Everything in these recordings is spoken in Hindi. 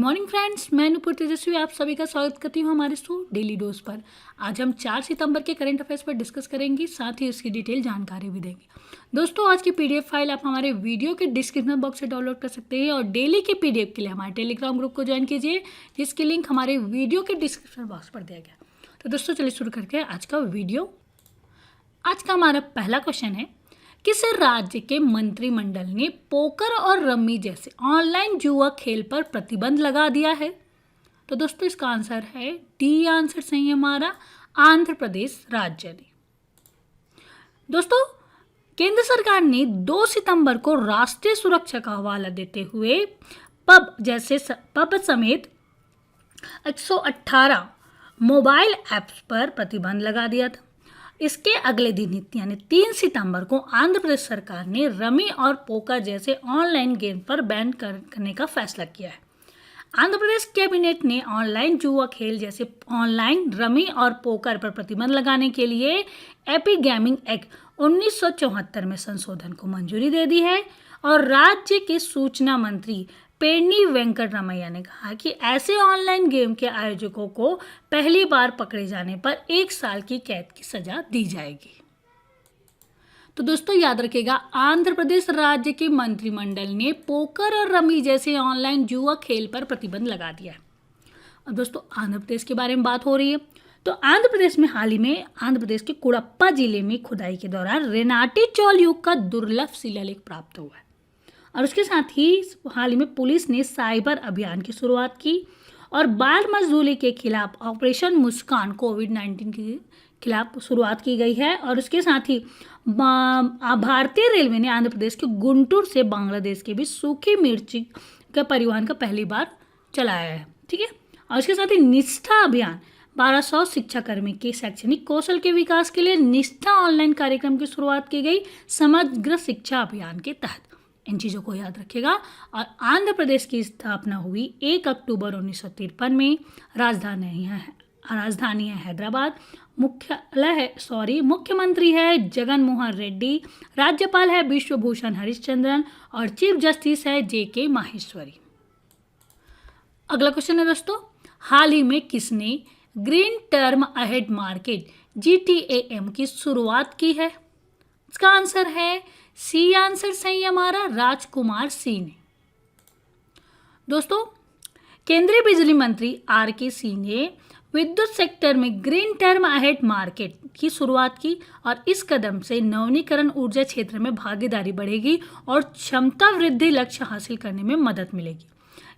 मॉर्निंग फ्रेंड्स, मैं नुपुर तेजस्वी आप सभी का स्वागत करती हूँ हमारे शो डेली डोज पर। आज हम 4 सितंबर के करंट अफेयर्स पर डिस्कस करेंगे, साथ ही उसकी डिटेल जानकारी भी देंगे। दोस्तों, आज की पीडीएफ फाइल आप हमारे वीडियो के डिस्क्रिप्शन बॉक्स से डाउनलोड कर सकते हैं और डेली के पीडीएफ के लिए हमारे टेलीग्राम ग्रुप को ज्वाइन कीजिए, जिसकी लिंक हमारे वीडियो के डिस्क्रिप्शन बॉक्स पर दिया गया। तो दोस्तों, चलिए शुरू करके आज का वीडियो। आज का हमारा पहला क्वेश्चन है, किस राज्य के मंत्रिमंडल ने पोकर और रम्मी जैसे ऑनलाइन जुआ खेल पर प्रतिबंध लगा दिया है? तो दोस्तों, इसका आंसर है डी आंसर सही है हमारा, आंध्र प्रदेश राज्य ने। दोस्तों, केंद्र सरकार ने 2 सितंबर को राष्ट्रीय सुरक्षा का हवाला देते हुए पब समेत 118 मोबाइल ऐप्स पर प्रतिबंध लगा दिया था। इसके अगले दिन यानी 3 सितंबर को आंध्र प्रदेश सरकार ने रमी और पोकर जैसे ऑनलाइन गेम पर बैन करने का फैसला किया है। आंध्र प्रदेश कैबिनेट ने ऑनलाइन जुआ खेल जैसे ऑनलाइन रमी और पोकर पर प्रतिबंध लगाने के लिए एपी गेमिंग एक्ट 1974 में संशोधन को मंजूरी दे दी है और राज्य के सूचना मंत्री पेन्नी वेंकट रमैया ने कहा कि ऐसे ऑनलाइन गेम के आयोजकों को पहली बार पकड़े जाने पर 1 साल की कैद की सजा दी जाएगी। तो दोस्तों, याद रखिएगा, आंध्र प्रदेश राज्य के मंत्रिमंडल ने पोकर और रमी जैसे ऑनलाइन जुआ खेल पर प्रतिबंध लगा दिया है। अब दोस्तों, आंध्र प्रदेश के बारे में बात हो रही है, तो आंध्र प्रदेश में हाल ही में आंध्र प्रदेश के कुड़प्पा जिले में खुदाई के दौरान रेनाटी चोल युग का दुर्लभ शिलालेख प्राप्त हुआ है और उसके साथ ही हाल ही में पुलिस ने साइबर अभियान की शुरुआत की और बाल मजदूरी के खिलाफ ऑपरेशन मुस्कान कोविड-19 के खिलाफ शुरुआत की गई है और उसके साथ ही भारतीय रेलवे ने आंध्र प्रदेश के गुंटूर से बांग्लादेश के बीच सूखी मिर्ची का परिवहन का पहली बार चलाया है। ठीक है, और उसके साथ ही निष्ठा अभियान 1200 शिक्षाकर्मी के शैक्षणिक कौशल के विकास के लिए निष्ठा ऑनलाइन कार्यक्रम की शुरुआत की गई समग्र शिक्षा अभियान के तहत। इन चीज़ों को याद रखिएगा। और आंध्र प्रदेश की स्थापना हुई 1 अक्टूबर 1953 में। राजधानी है हैदराबाद। मुख्यमंत्री है जगन मोहन रेड्डी। राज्यपाल है विश्वभूषण हरिश्चंद्रन और चीफ जस्टिस है JK माहेश्वरी। अगला क्वेश्चन है दोस्तों, हाल ही में किसने green term ahead market GTAM की शुरुआत की है? इसका आंसर है सी आंसर सही हमारा, राजकुमार सिंह ने। दोस्तों, केंद्रीय बिजली मंत्री RK सिंह ने विद्युत सेक्टर में ग्रीन टर्म अहेड मार्केट की शुरुआत की और इस कदम से नवीनीकरण ऊर्जा क्षेत्र में भागीदारी बढ़ेगी और क्षमता वृद्धि लक्ष्य हासिल करने में मदद मिलेगी।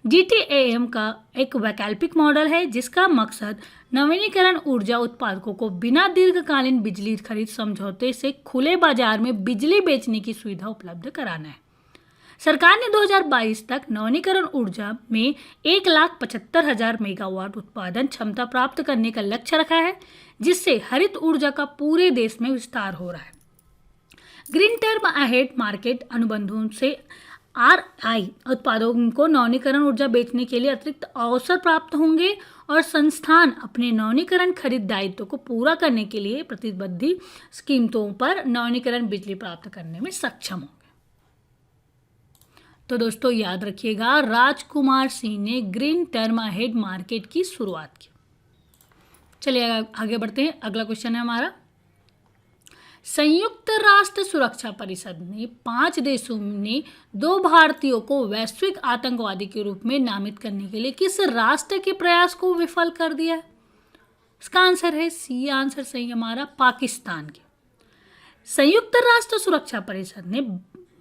GTAM का एक वैकल्पिक मॉडल है जिसका मकसद नवीनीकरण ऊर्जा उत्पादकों को बिना दीर्घकालीन बिजली खरीद समझौते से खुले बाजार में बिजली बेचने की सुविधा उपलब्ध कराना है। सरकार ने 2022 तक नवीनीकरण ऊर्जा में 1,75,000 मेगावाट उत्पादन क्षमता प्राप्त करने का लक्ष्य रखा है, जिससे हरित ऊर्जा का पूरे देश में विस्तार हो रहा है। ग्रीन टर्म अहेड मार्केट अनुबंधों से RI उत्पादों को नवीनीकरण ऊर्जा बेचने के लिए अतिरिक्त अवसर प्राप्त होंगे और संस्थान अपने नवीनीकरण खरीद दायित्व को पूरा करने के लिए प्रतिबद्ध कीमतों पर नवीनीकरण बिजली प्राप्त करने में सक्षम होंगे। तो दोस्तों, याद रखिएगा, राजकुमार सिंह ने ग्रीन टर्म अहेड मार्केट की शुरुआत की। चलिए आगे बढ़ते हैं। अगला क्वेश्चन है हमारा, संयुक्त राष्ट्र सुरक्षा परिषद ने 5 देशों ने 2 भारतीयों को वैश्विक आतंकवादी के रूप में नामित करने के लिए किस राष्ट्र के प्रयास को विफल कर दिया है? इसका आंसर है सी आंसर सही हमारा, पाकिस्तान के। संयुक्त राष्ट्र सुरक्षा परिषद ने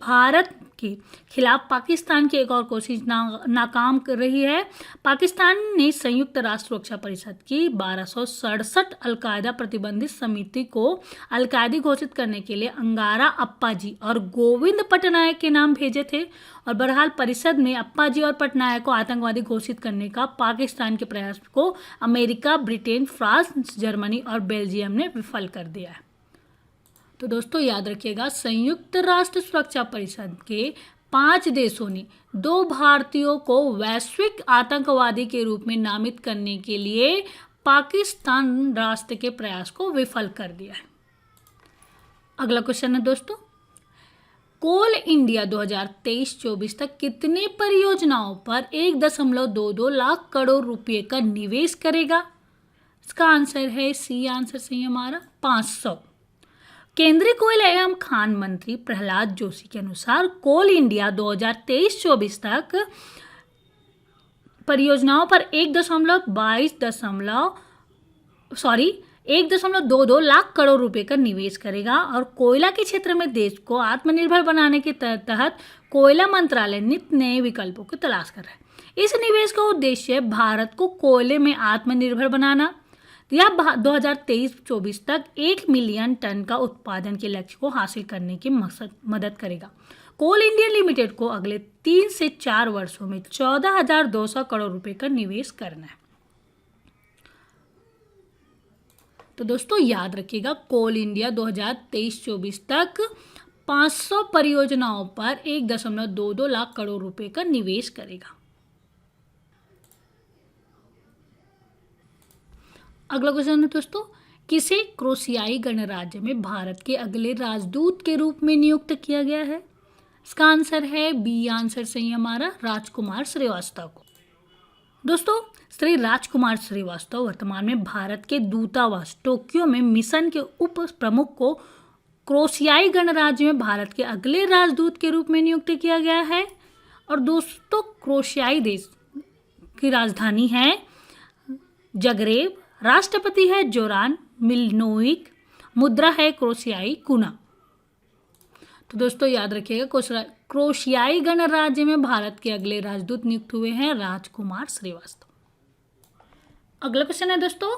भारत के खिलाफ पाकिस्तान की एक और कोशिश नाकाम कर रही है। पाकिस्तान ने संयुक्त राष्ट्र सुरक्षा परिषद की 1267 अलकायदा प्रतिबंधित समिति को अलकायदी घोषित करने के लिए अंगारा अप्पाजी और गोविंद पटनायक के नाम भेजे थे और बहरहाल परिषद में अप्पाजी और पटनायक को आतंकवादी घोषित करने का पाकिस्तान के प्रयास को अमेरिका, ब्रिटेन, फ्रांस, जर्मनी और बेल्जियम ने विफल कर दिया है। तो दोस्तों, याद रखिएगा, संयुक्त राष्ट्र सुरक्षा परिषद के 5 देशों ने 2 भारतीयों को वैश्विक आतंकवादी के रूप में नामित करने के लिए पाकिस्तान राष्ट्र के प्रयास को विफल कर दिया है। अगला क्वेश्चन है दोस्तों, कोल इंडिया 2023-24 तक कितने परियोजनाओं पर 1.22 लाख करोड़ रुपए का निवेश करेगा? इसका आंसर है सी, आंसर सही है हमारा 500। केंद्रीय कोयला एवं खान मंत्री प्रहलाद जोशी के अनुसार कोल इंडिया 2023-24 तक परियोजनाओं पर 1.22 लाख करोड़ रुपए का निवेश करेगा और कोयला के क्षेत्र में देश को आत्मनिर्भर बनाने के तहत कोयला मंत्रालय नित्य नए विकल्पों की तलाश कर रहा है। इस निवेश का उद्देश्य भारत को कोयले में आत्मनिर्भर बनाना। यह 2023-24 तक 1 मिलियन टन का उत्पादन के लक्ष्य को हासिल करने की मदद करेगा। कोल इंडिया लिमिटेड को अगले 3 से 4 वर्षों में 14,200 करोड़ रुपए का निवेश करना है। तो दोस्तों याद रखिएगा, कोल इंडिया 2023-24 तक 500 परियोजनाओं पर 1.22 लाख करोड़ रुपए का निवेश करेगा। अगला क्वेश्चन है दोस्तों, किसे क्रोशियाई गणराज्य में भारत के अगले राजदूत के रूप में नियुक्त किया गया है? इसका आंसर है बी, आंसर सही हमारा राजकुमार श्रीवास्तव को। दोस्तों श्री राजकुमार श्रीवास्तव वर्तमान में भारत के दूतावास टोक्यो में मिशन के उप प्रमुख को क्रोशियाई गणराज्य में भारत के अगले राजदूत के रूप में नियुक्त किया गया है। और दोस्तों क्रोशियाई देश की राजधानी है जगरेब, राष्ट्रपति है जोरान मिलनोविक, मुद्रा है क्रोशियाई कुना। तो दोस्तों याद रखिएगा, क्रोशियाई गणराज्य में भारत के अगले राजदूत नियुक्त हुए हैं राजकुमार श्रीवास्तव। अगला क्वेश्चन है दोस्तों,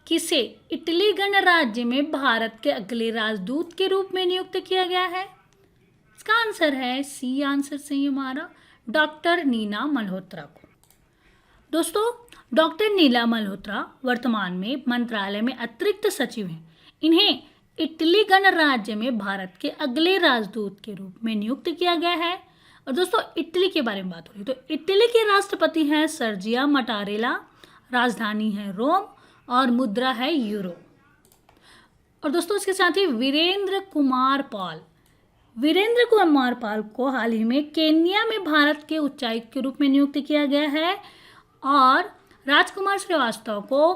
किसे इटली गणराज्य में भारत के अगले राजदूत के रूप में नियुक्त किया गया है? इसका आंसर है सी, आंसर सही हमारा डॉक्टर नीना मल्होत्रा को। दोस्तों डॉक्टर नीला मल्होत्रा वर्तमान में मंत्रालय में अतिरिक्त सचिव हैं। इन्हें इटली गणराज्य में भारत के अगले राजदूत के रूप में नियुक्त किया गया है। और दोस्तों इटली के बारे में बात हो रही तो इटली के राष्ट्रपति हैं सर्जिया मटारेला, राजधानी है रोम और मुद्रा है यूरो। और दोस्तों इसके साथ ही वीरेंद्र कुमार पाल को हाल ही में केन्या में भारत के उच्चायुक्त के रूप में नियुक्त किया गया है। और राजकुमार श्रीवास्तव को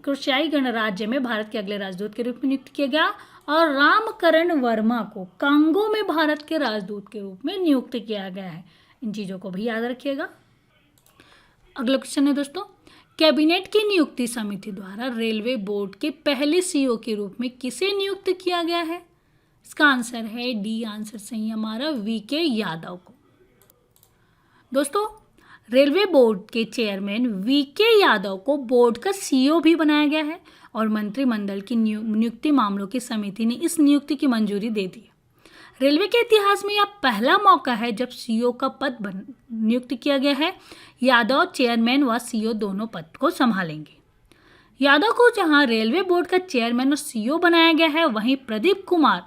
क्रोशियाई गणराज्य में भारत के अगले राजदूत के रूप में नियुक्त किया गया और रामकरण वर्मा को कांगो में भारत के राजदूत के रूप में नियुक्त किया गया है। इन चीज़ों को भी याद रखिएगा। अगला क्वेश्चन है दोस्तों, कैबिनेट की नियुक्ति समिति द्वारा रेलवे बोर्ड के पहले सीईओ के रूप में किसे नियुक्त किया गया है? इसका आंसर है डी, आंसर सही हमारा वीके यादव को। दोस्तों रेलवे बोर्ड के चेयरमैन वीके यादव को बोर्ड का सीईओ भी बनाया गया है और मंत्रिमंडल की नियुक्ति मामलों की समिति ने इस नियुक्ति की मंजूरी दे दी। रेलवे के इतिहास में यह पहला मौका है जब सीईओ का पद नियुक्त किया गया है। यादव चेयरमैन व सीईओ दोनों पद को संभालेंगे। यादव को जहां रेलवे बोर्ड का चेयरमैन और सीईओ बनाया गया है, वहीं प्रदीप कुमार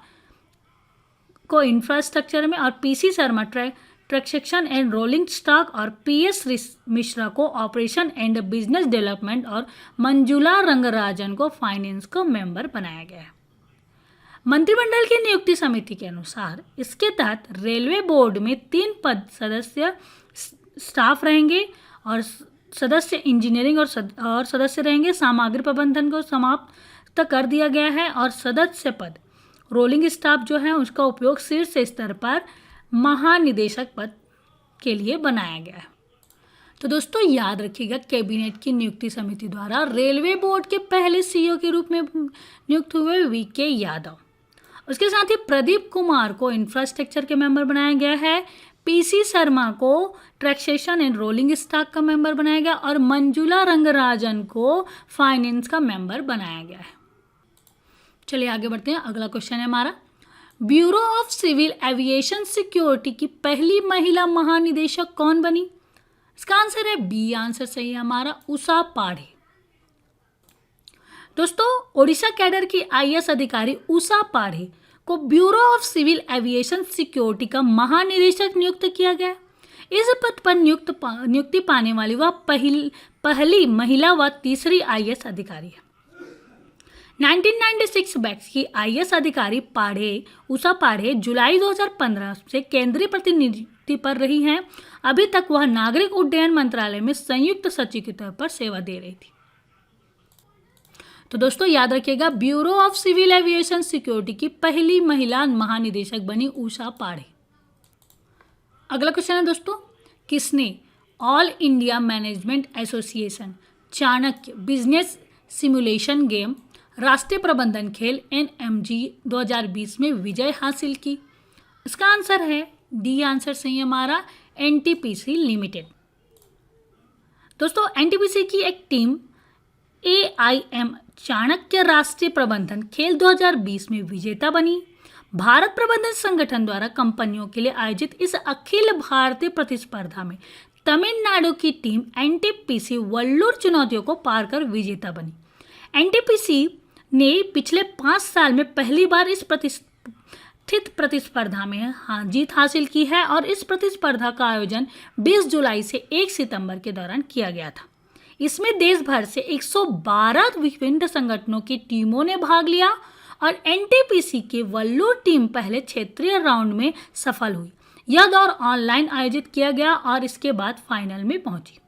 को इंफ्रास्ट्रक्चर में और PC Sharma transaction and rolling stock और पीएस मिश्रा को ऑपरेशन एंड बिजनेस डेवलपमेंट और मंजुला रंगराजन को फाइनेंस का मेंबर बनाया गया है। मंत्रिमंडल की नियुक्ति समिति के अनुसार इसके तहत रेलवे बोर्ड में 3 पद सदस्य स्टाफ रहेंगे और सदस्य इंजीनियरिंग और सदस्य रहेंगे। सामग्री प्रबंधन को समाप्त कर दिया गया है और सदस्य पद रोलिंग स्टाफ जो है उसका उपयोग शीर्ष स्तर पर महानिदेशक पद के लिए बनाया गया है। तो दोस्तों याद रखिएगा, कैबिनेट की नियुक्ति समिति द्वारा रेलवे बोर्ड के पहले सीईओ के रूप में नियुक्त हुए वीके यादव। उसके साथ ही प्रदीप कुमार को इंफ्रास्ट्रक्चर के मेंबर बनाया गया है, पीसी शर्मा को टैक्सेशन एंड रोलिंग स्टॉक का मेंबर बनाया गया और मंजुला रंगराजन को फाइनेंस का मेंबर बनाया गया है। चलिए आगे बढ़ते हैं। अगला क्वेश्चन है हमारा, Bureau of Civil Aviation Security की पहली महिला महानिदेशक कौन बनी? इसका आंसर है बी, आंसर सही है हमारा उषा पाढ़े। दोस्तों ओडिशा कैडर की आईएएस अधिकारी उषा पाढ़े को Bureau of Civil Aviation Security का महानिदेशक नियुक्त किया गया। इस पद पर नियुक्ति पाने वाली वह पहली महिला व तीसरी आईएएस अधिकारी है। 1996 बैच की आईएएस अधिकारी उषा पाढ़े जुलाई 2015 से केंद्रीय प्रतिनिधि पर रही हैं। अभी तक वह नागरिक उड्डयन मंत्रालय में संयुक्त सचिव के तौर पर सेवा दे रही थी। तो दोस्तों याद रखिएगा, Bureau of Civil Aviation Security की पहली महिला महानिदेशक बनी उषा पाढ़े। अगला क्वेश्चन है दोस्तों, किसने all India management association Chanakya business simulation game राष्ट्रीय प्रबंधन खेल NMG 2020 में विजय हासिल की? इसका आंसर है डी आंसर सही हमारा, NTPC लिमिटेड। दोस्तों NTPC की एक टीम AIM चाणक्य राष्ट्रीय प्रबंधन खेल 2020 में विजेता बनी। भारत प्रबंधन संगठन द्वारा कंपनियों के लिए आयोजित इस अखिल भारतीय प्रतिस्पर्धा में तमिलनाडु की टीम NTPC वल्लूर चुनौतियों को पार कर विजेता बनी। NTPC ने पिछले 5 साल में पहली बार इस प्रतिस्पर्धा में जीत हासिल की है और इस प्रतिस्पर्धा का आयोजन 20 जुलाई से 1 सितंबर के दौरान किया गया था। इसमें देश भर से 112 विभिन्न संगठनों की टीमों ने भाग लिया और NTPC की वल्लूर टीम पहले क्षेत्रीय राउंड में सफल हुई। यह दौर ऑनलाइन आयोजित किया गया और इसके बाद फाइनल में पहुंची।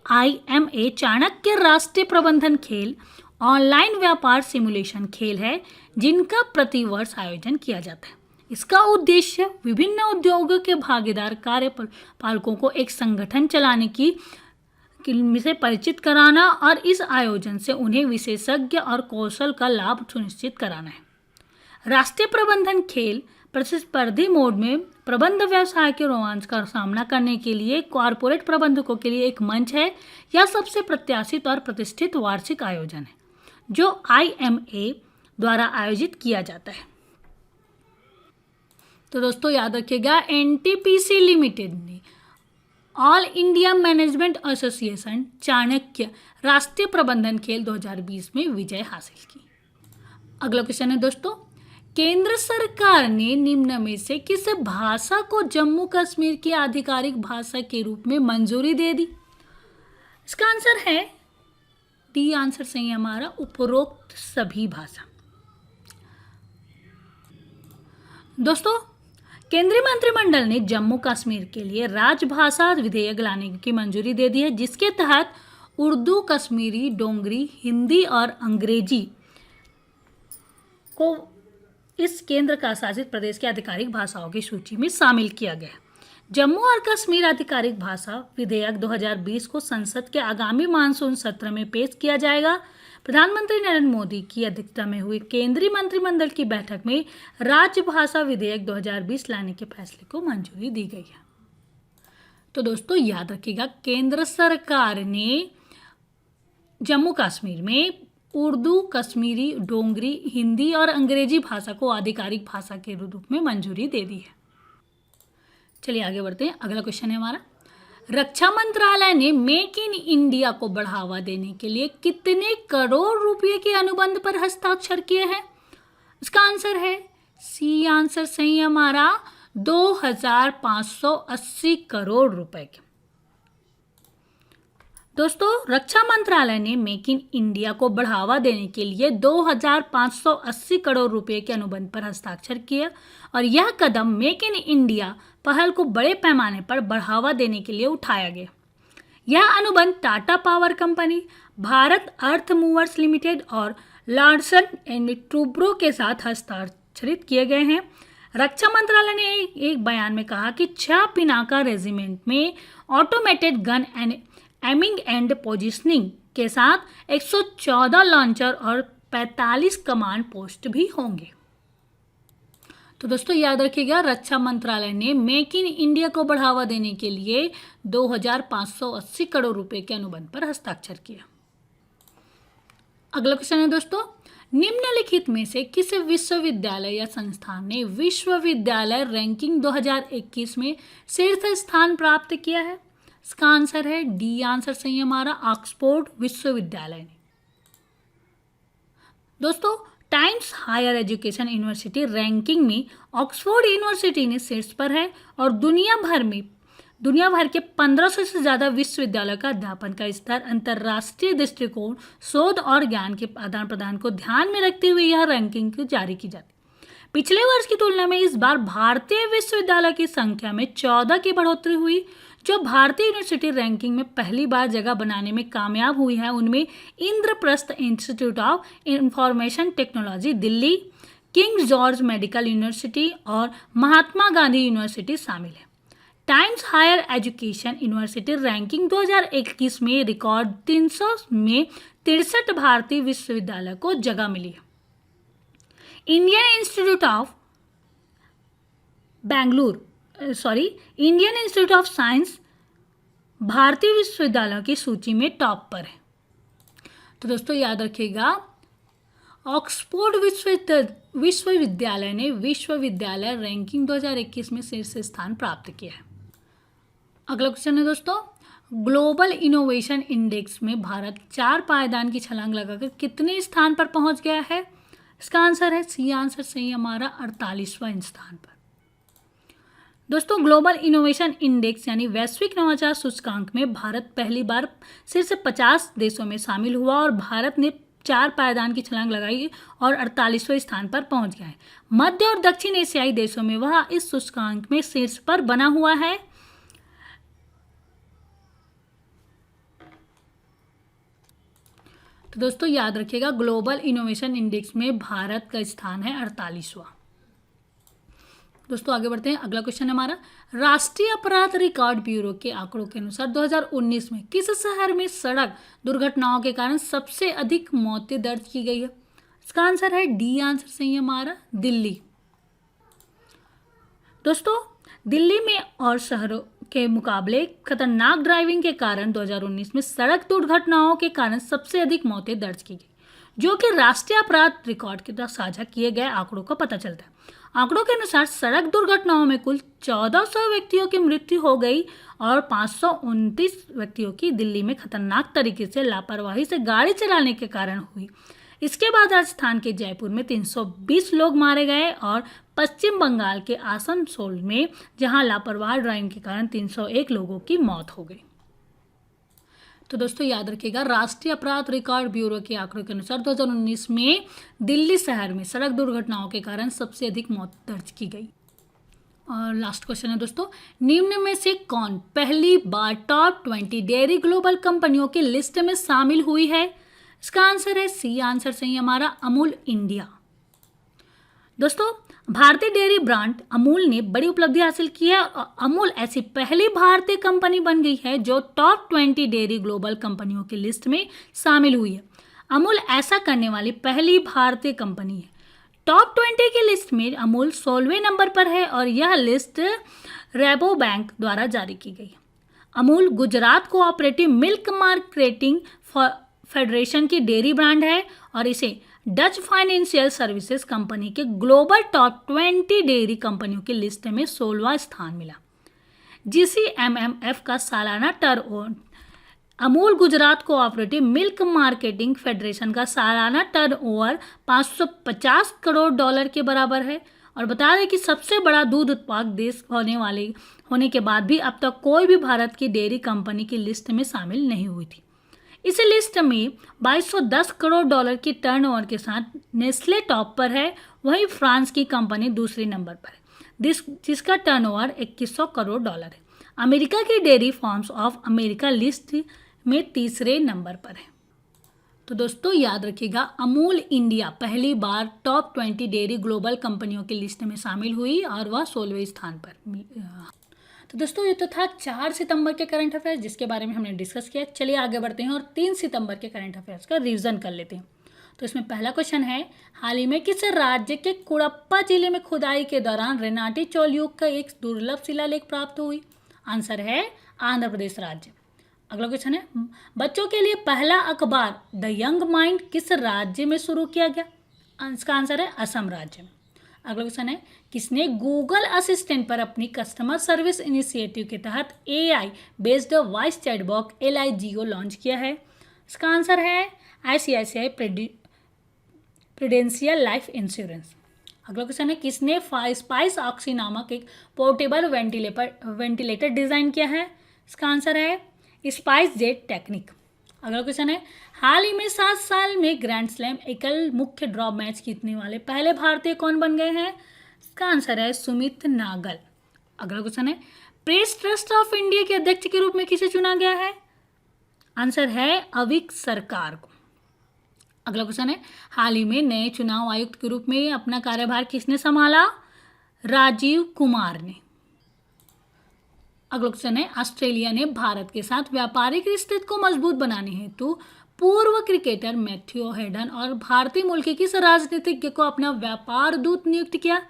AIMA चाणक्य राष्ट्रीय प्रबंधन खेल ऑनलाइन व्यापार सिमुलेशन खेल है जिनका प्रतिवर्ष आयोजन किया जाता है। इसका उद्देश्य विभिन्न उद्योगों के भागीदार कार्यपालकों को एक संगठन चलाने की से परिचित कराना और इस आयोजन से उन्हें विशेषज्ञ और कौशल का लाभ सुनिश्चित कराना है। राष्ट्रीय प्रबंधन खेल प्रतिस्पर्धी मोड में प्रबंध व्यवसाय के रोमांच का सामना करने के लिए कॉरपोरेट प्रबंधकों के लिए एक मंच है। यह सबसे प्रत्याशित और प्रतिष्ठित वार्षिक आयोजन है जो IMA द्वारा आयोजित किया जाता है। तो दोस्तों याद रखिएगा, NTPC लिमिटेड ने all India management association Chanakya राष्ट्रीय प्रबंधन खेल 2020 में विजय हासिल की। अगला क्वेश्चन है दोस्तों, केंद्र सरकार ने निम्न में से किस भाषा को जम्मू कश्मीर की आधिकारिक भाषा के रूप में मंजूरी दे दी? इसका आंसर है डी आंसर सही हमारा, उपरोक्त सभी भाषा। दोस्तों केंद्रीय मंत्रिमंडल ने जम्मू कश्मीर के लिए राजभाषा विधेयक लाने की मंजूरी दे दी है जिसके तहत उर्दू, कश्मीरी, डोंगरी, हिंदी और अंग्रेजी को इस केंद्र का शासित प्रदेश की आधिकारिक भाषाओं की सूची में शामिल किया गया। जम्मू और कश्मीर आधिकारिक भाषा विधेयक 2020 को संसद के आगामी मानसून सत्र में पेश किया जाएगा। प्रधानमंत्री नरेंद्र मोदी की अध्यक्षता में हुई केंद्रीय मंत्रिमंडल की बैठक में राजभाषा विधेयक 2020 लाने के फैसले को मंजूरी दी गई है। तो दोस्तों याद रखिएगा, केंद्र सरकार ने जम्मू कश्मीर में उर्दू, कश्मीरी, डोंगरी, हिंदी और अंग्रेजी भाषा को आधिकारिक भाषा के रूप में मंजूरी दे दी है। चलिए आगे बढ़ते हैं। अगला क्वेश्चन है हमारा, रक्षा मंत्रालय ने मेक इन इंडिया को बढ़ावा देने के लिए कितने करोड़ रुपए के अनुबंध पर हस्ताक्षर किए हैं? इसका आंसर है सी आंसर सही हमारा, 2580 करोड़ रुपए के। दोस्तों रक्षा मंत्रालय ने मेक इन इंडिया को बढ़ावा देने के लिए 2580 करोड़ रुपए के अनुबंध पर हस्ताक्षर किए और यह कदम मेक इन इंडिया पहल को बड़े पैमाने पर बढ़ावा देने के लिए उठाया गया। यह अनुबंध टाटा पावर कंपनी, भारत अर्थ मूवर्स लिमिटेड और लार्सन एंड टूब्रो के साथ हस्ताक्षरित किए गए हैं। रक्षा मंत्रालय ने एक बयान में कहा कि 6 पिनाका रेजिमेंट में automated gun and aiming and positioning के साथ 114 लॉन्चर और 45 कमांड पोस्ट भी होंगे। तो दोस्तों याद रखिएगा, रक्षा मंत्रालय ने मेक इन इंडिया को बढ़ावा देने के लिए 2580 करोड़ रुपए के अनुबंध पर हस्ताक्षर किया। अगला क्वेश्चन है दोस्तों, निम्नलिखित में से किस विश्वविद्यालय या संस्थान ने विश्वविद्यालय रैंकिंग 2021 में शीर्ष स्थान प्राप्त किया है? इसका आंसर है डी आंसर सही हमारा, ऑक्सफोर्ड विश्वविद्यालय ने। दोस्तों Times Higher Education University ranking में ऑक्सफोर्ड यूनिवर्सिटी ने शीर्ष पर है और दुनिया भर में दुनिया भर के 1500 से ज़्यादा विश्वविद्यालयों का अध्यापन का स्तर, अंतर्राष्ट्रीय दृष्टिकोण, शोध और ज्ञान के आदान प्रदान को ध्यान में रखते हुए यह रैंकिंग जारी की जाती है। पिछले वर्ष की तुलना में इस बार भारतीय विश्वविद्यालय की संख्या में 14 की बढ़ोतरी हुई। जो भारतीय यूनिवर्सिटी रैंकिंग में पहली बार जगह बनाने में कामयाब हुई है उनमें Indraprastha Institute of Information Technology Delhi, King George Medical University और महात्मा गांधी यूनिवर्सिटी शामिल है। Times Higher Education University ranking 2021 में रिकॉर्ड 300 में 63 भारतीय विश्वविद्यालय को जगह मिली है। इंडियन इंस्टीट्यूट ऑफ साइंस भारतीय विश्वविद्यालयों की सूची में टॉप पर है। तो दोस्तों याद रखिएगा, ऑक्सफोर्ड विश्वविद्यालय ने विश्वविद्यालय रैंकिंग 2021 में शीर्ष स्थान प्राप्त किया है। अगला क्वेश्चन है दोस्तों, ग्लोबल इनोवेशन इंडेक्स में भारत 4 पायदान की छलांग लगाकर कितने स्थान पर पहुंच गया है? इसका आंसर है सी आंसर सही हमारा 48वां स्थान पर। दोस्तों ग्लोबल इनोवेशन इंडेक्स यानी वैश्विक नवाचार सूचकांक में भारत पहली बार शीर्ष 50 देशों में शामिल हुआ और भारत ने 4 पायदान की छलांग लगाई और 48वें स्थान पर पहुंच गया है। मध्य और दक्षिण एशियाई देशों में वह इस सूचकांक में शीर्ष पर बना हुआ है। तो दोस्तों याद रखिएगा, ग्लोबल इनोवेशन इंडेक्स में भारत का स्थान है 48वां। दोस्तों आगे बढ़ते हैं। अगला क्वेश्चन है हमारा, राष्ट्रीय अपराध रिकॉर्ड ब्यूरो के आंकड़ों के अनुसार 2019 में किस शहर में सड़क दुर्घटनाओं के कारण सबसे अधिक मौतें दर्ज की गई है? इसका आंसर है डी आंसर सही हमारा दिल्ली। दोस्तों दिल्ली में और शहरों के मुकाबले खतरनाक ड्राइविंग के कारण 2019 में सड़क दुर्घटनाओं के कारण सबसे अधिक मौतें दर्ज की गई, जो कि राष्ट्रीय अपराध रिकॉर्ड के द्वारा साझा किए गए आंकड़ों का पता चलता है। आंकड़ों के अनुसार सड़क दुर्घटनाओं में कुल 1400 व्यक्तियों की मृत्यु हो गई और 529 व्यक्तियों की दिल्ली में खतरनाक तरीके से लापरवाही से गाड़ी चलाने के कारण हुई। इसके बाद राजस्थान के जयपुर में 320 लोग मारे गए और पश्चिम बंगाल के आसनसोल में जहां लापरवाह ड्राइविंग के कारण 301 लोगों की मौत हो गई। तो दोस्तों याद रखिएगा, राष्ट्रीय अपराध रिकॉर्ड ब्यूरो के आंकड़ों के अनुसार 2019 में दिल्ली शहर में सड़क दुर्घटनाओं के कारण सबसे अधिक मौत दर्ज की गई। और लास्ट क्वेश्चन है दोस्तों, निम्न में से कौन पहली बार टॉप 20 डेयरी ग्लोबल कंपनियों की लिस्ट में शामिल हुई है? इसका आंसर है सी आंसर सही हमारा अमूल इंडिया। दोस्तों भारतीय डेयरी ब्रांड अमूल ने बड़ी उपलब्धि हासिल की है और अमूल ऐसी पहली भारतीय कंपनी बन गई है जो टॉप 20 डेयरी ग्लोबल कंपनियों की लिस्ट में शामिल हुई है। अमूल ऐसा करने वाली पहली भारतीय कंपनी है। टॉप 20 की लिस्ट में अमूल 16वें नंबर पर है और यह लिस्ट रेबो बैंक द्वारा जारी की गई है। Amul Gujarat cooperative milk marketing federation की डेयरी ब्रांड है और इसे डच फाइनेंशियल सर्विसेज कंपनी के ग्लोबल टॉप 20 डेयरी कंपनियों की लिस्ट में 16वां स्थान मिला। GCMMF का सालाना turnover, Amul Gujarat cooperative milk marketing federation का सालाना टर्नओवर 550 करोड़ डॉलर के बराबर है। और बता दें कि सबसे बड़ा दूध उत्पादक देश होने के बाद भी अब तक कोई भी भारत की डेयरी कंपनी की लिस्ट में शामिल नहीं हुई थी। इस लिस्ट में 2210 करोड़ डॉलर की टर्नओवर के साथ नेस्ले टॉप पर है, वहीं फ्रांस की कंपनी दूसरे नंबर पर है जिसका टर्नओवर 2100 करोड़ डॉलर है। अमेरिका की dairy farms of America list में तीसरे नंबर पर है। तो दोस्तों याद रखिएगा, अमूल इंडिया पहली बार टॉप 20 डेयरी ग्लोबल कंपनियों की लिस्ट में शामिल हुई और वह 16वें स्थान पर। तो दोस्तों ये तो था 4 सितंबर के करंट अफेयर्स जिसके बारे में हमने डिस्कस किया। चलिए आगे बढ़ते हैं और 3 सितंबर के करंट अफेयर्स का रिवीजन कर लेते हैं। तो इसमें पहला क्वेश्चन है, हाल ही में किस राज्य के कुड़प्पा जिले में खुदाई के दौरान रेनाटी चोल युग का एक दुर्लभ शिलालेख प्राप्त हुई? आंसर है आंध्र प्रदेश राज्य। अगला क्वेश्चन है, बच्चों के लिए पहला अखबार द यंग माइंड किस राज्य में शुरू किया गया? इसका आंसर है असम राज्य में। अगला क्वेश्चन है, किसने गूगल असिस्टेंट पर अपनी कस्टमर सर्विस इनिशिएटिव के तहत AI based voice chatbot LIGO launch किया है? इसका आंसर है ICICI प्रूडेंशियल लाइफ इंश्योरेंस। अगला क्वेश्चन है, किसने स्पाइस ऑक्सी नामक एक पोर्टेबल वेंटिलेटर डिजाइन किया है? इसका आंसर है स्पाइस जेट टेक्निक। अगला क्वेश्चन है, हाल ही में 7 साल में ग्रैंड स्लैम एकल मुख्य ड्रॉ मैच जीतने वाले पहले भारतीय कौन बन गए हैं? इसका आंसर है सुमित नागल। अगला क्वेश्चन है, प्रेस ट्रस्ट ऑफ इंडिया के अध्यक्ष के रूप में किसे चुना गया है? आंसर है अविक सरकार को। अगला क्वेश्चन है, हाल ही में नए चुनाव आयुक्त के रूप में अपना कार्यभार किसने संभाला? राजीव कुमार ने। अगला क्वेश्चन है, ऑस्ट्रेलिया ने भारत के साथ व्यापारिक रिश्ते को मजबूत बनाने हेतु पूर्व क्रिकेटर मैथ्यू हेडन और भारतीय मूल के किस राजनीतिज्ञ को अपना व्यापार दूत नियुक्त किया?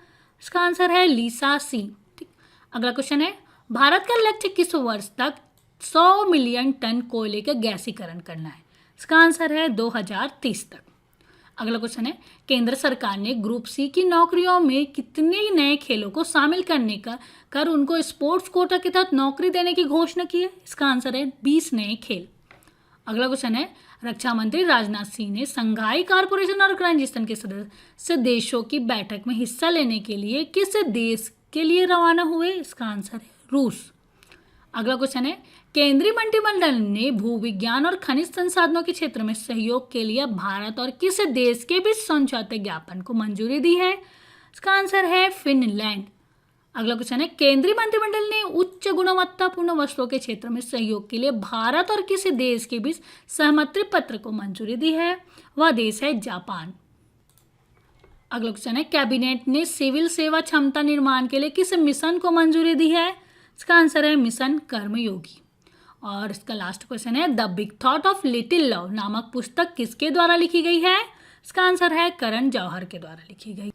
इसका आंसर है लीसा सिंह। अगला क्वेश्चन है, भारत का लक्ष्य किस वर्ष तक 100 मिलियन टन कोयले का गैसीकरण करना है? इसका आंसर है 2030 तक। अगला क्वेश्चन है, केंद्र सरकार ने ग्रुप सी की नौकरियों में कितने नए खेलों को शामिल करने का कर उनको स्पोर्ट्स कोटा के तहत नौकरी देने की घोषणा की है? इसका आंसर है 20 नए खेल। अगला क्वेश्चन है, रक्षा मंत्री राजनाथ सिंह ने संघाई कॉरपोरेशन ऑर्गेनाइजेशन के सदस्य देशों की बैठक में हिस्सा लेने के लिए किस देश के लिए रवाना हुए? इसका आंसर है रूस। अगला क्वेश्चन है, केंद्रीय मंत्रिमंडल ने भूविज्ञान और खनिज संसाधनों के क्षेत्र में सहयोग के लिए भारत और किस देश के बीच समझौते ज्ञापन को मंजूरी दी है? इसका आंसर है फिनलैंड। अगला क्वेश्चन है, केंद्रीय मंत्रिमंडल ने उच्च गुणवत्तापूर्ण वस्तुओं के क्षेत्र में सहयोग के लिए भारत और किस देश के बीच सहमति पत्र को मंजूरी दी है? वह देश है जापान। अगला क्वेश्चन है, कैबिनेट ने सिविल सेवा क्षमता निर्माण के लिए किस मिशन को मंजूरी दी है? इसका आंसर है मिशन कर्मयोगी। और इसका लास्ट क्वेश्चन है, the big thought of little love नामक पुस्तक किसके द्वारा लिखी गई है? इसका आंसर है करण जौहर के द्वारा लिखी गई।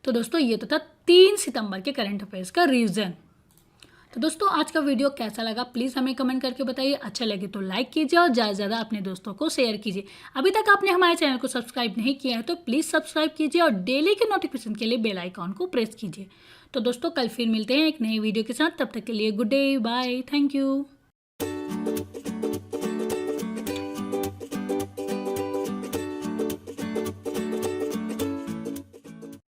तो दोस्तों ये तो था 3 सितंबर के करंट अफेयर्स का रिवीजन। तो दोस्तों आज का वीडियो कैसा लगा प्लीज़ हमें कमेंट करके बताइए। अच्छा लगे तो लाइक कीजिए और ज़्यादा से ज़्यादा अपने दोस्तों को शेयर कीजिए। अभी तक आपने हमारे चैनल को सब्सक्राइब नहीं किया है तो प्लीज़ सब्सक्राइब कीजिए और डेली के नोटिफिकेशन के लिए बेल आइकॉन को प्रेस कीजिए। तो दोस्तों कल फिर मिलते हैं एक नए वीडियो के साथ, तब तक के लिए good day, bye, thank you.